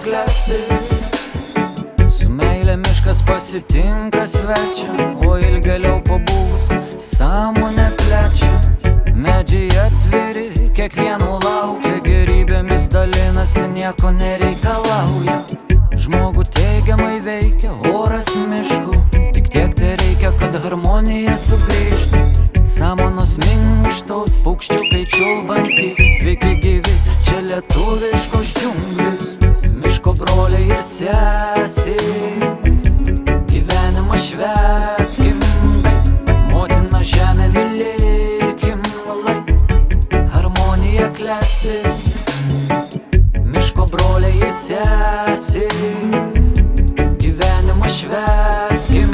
klesti. Su meilė miškas pasitinka svečią, o ilgėliau pabuvus sąmonę plečia. Medžiai atviri, kiekvieno laukia, gerybėmis dalinasi, nieko nereikalauja. Žmogų teigiamai veikia oras miškų, tik tiek tai reikia, kad harmonija sugrįžtų. Samanos minkštos, paukščiukai čiulbantys, sveiki gyvi, čia lietuviškos džiunglės. Miško broliai ir sesės, gyvenimą švęskim, motina žemė mylėkim, lai harmonija klesti. Miško broliai ir sesės, gyvenimą švęskim,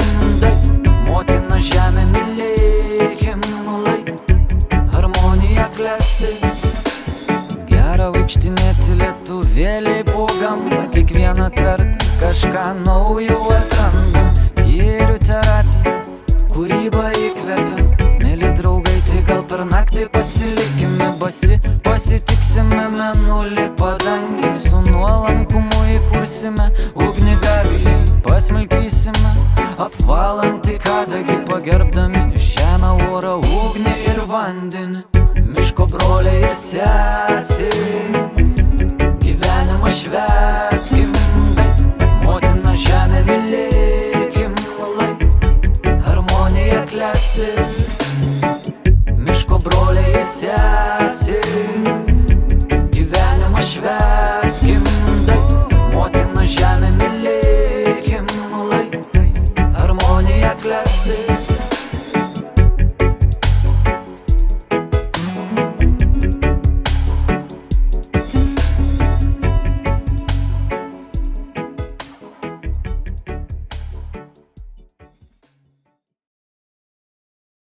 motina žemė mylėkim, lai harmonija klesti. Gera vaikštinėti lietuvėliai po gamtą, kiekvieną kartą kažką naujo atrandam. Gėrių terapija, kūryba įkvepia, mėly draugai, tai gal per naktį pasilikime basi, pasitiksime mėnulį padangį, su nuolankumu įkursime ugnį gavijai, pasmelkysime apvalantį kadagį, pagerbdami žemę, orą, ugnį ir vandenį. Miško broliai ir sesės,